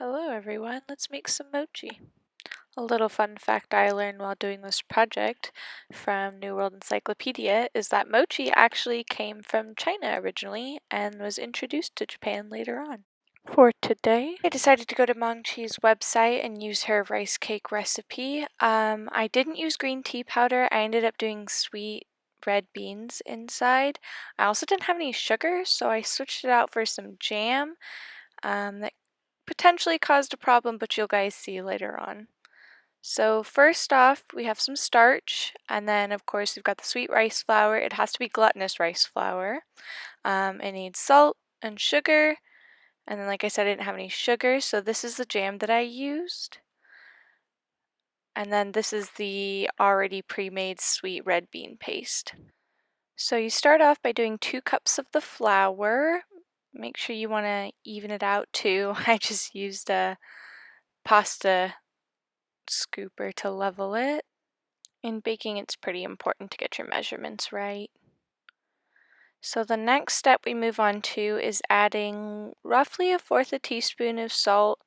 Hello everyone, let's make some mochi. A little fun fact I learned while doing this project from New World Encyclopedia is that mochi actually came from China originally and was introduced to Japan later on. For today, I decided to go to Mochi's website and use her rice cake recipe. I didn't use green tea powder, I ended up doing sweet red beans inside. I also didn't have any sugar, so I switched it out for some jam. That potentially caused a problem, but you'll guys see later on. So first off, we have some starch, and then of course we've got the sweet rice flour. It has to be glutinous rice flour. It needs salt and sugar, and then like I said, I didn't have any sugar, so this is the jam that I used. And then this is the already pre-made sweet red bean paste. So you start off by doing 2 cups of the flour. Make sure you want to even it out too. I just used a pasta scooper to level it. In baking, it's pretty important to get your measurements right. So the next step we move on to is adding roughly 1/4 teaspoon of salt.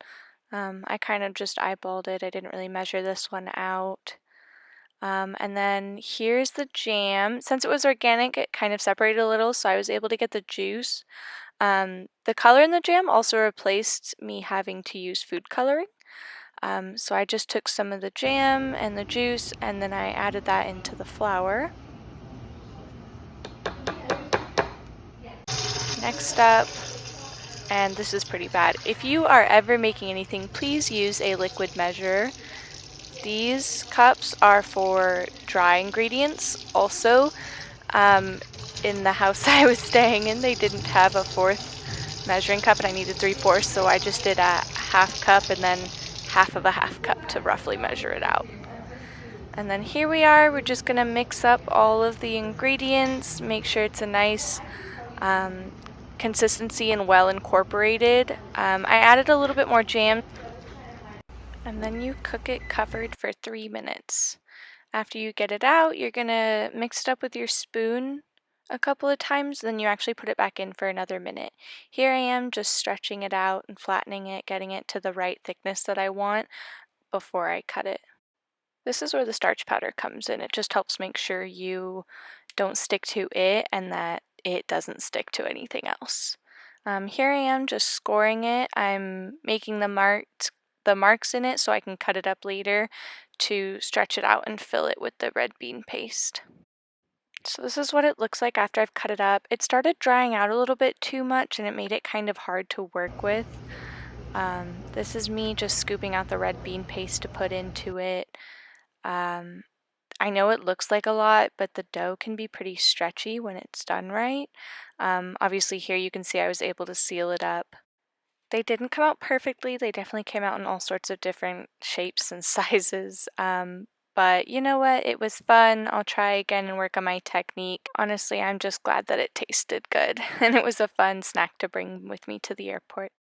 I kind of just eyeballed it. I didn't really measure this one out. And then here's the jam. Since it was organic, it kind of separated a little, so I was able to get the juice. The color in the jam also replaced me having to use food coloring. So I just took some of the jam and the juice and then I added that into the flour. Next up, and this is pretty bad, if you are ever making anything, please use a liquid measure. These cups are for dry ingredients. Also, in the house I was staying in, they didn't have a 1/4 measuring cup and I needed 3/4, so I just did a 1/2 cup and then 1/2 of a 1/2 cup to roughly measure it out. And then here we are, we're just gonna mix up all of the ingredients, make sure it's a nice consistency and well incorporated. I added a little bit more jam, and then you cook it covered for 3 minutes. After you get it out, you're gonna mix it up with your spoon a couple of times, then you actually put it back in for another minute. Here I am just stretching it out and flattening it, getting it to the right thickness that I want before I cut it. This is where the starch powder comes in. It just helps make sure you don't stick to it and that it doesn't stick to anything else. Here I am just scoring it. I'm making the marks in it so I can cut it up later to stretch it out and fill it with the red bean paste. So this is what it looks like after I've cut it up. It started drying out a little bit too much and it made it kind of hard to work with. This is me just scooping out the red bean paste to put into it. I know it looks like a lot, but the dough can be pretty stretchy when it's done right. Obviously here you can see I was able to seal it up. They didn't come out perfectly. They definitely came out in all sorts of different shapes and sizes. But you know what? It was fun. I'll try again and work on my technique. Honestly, I'm just glad that it tasted good and it was a fun snack to bring with me to the airport.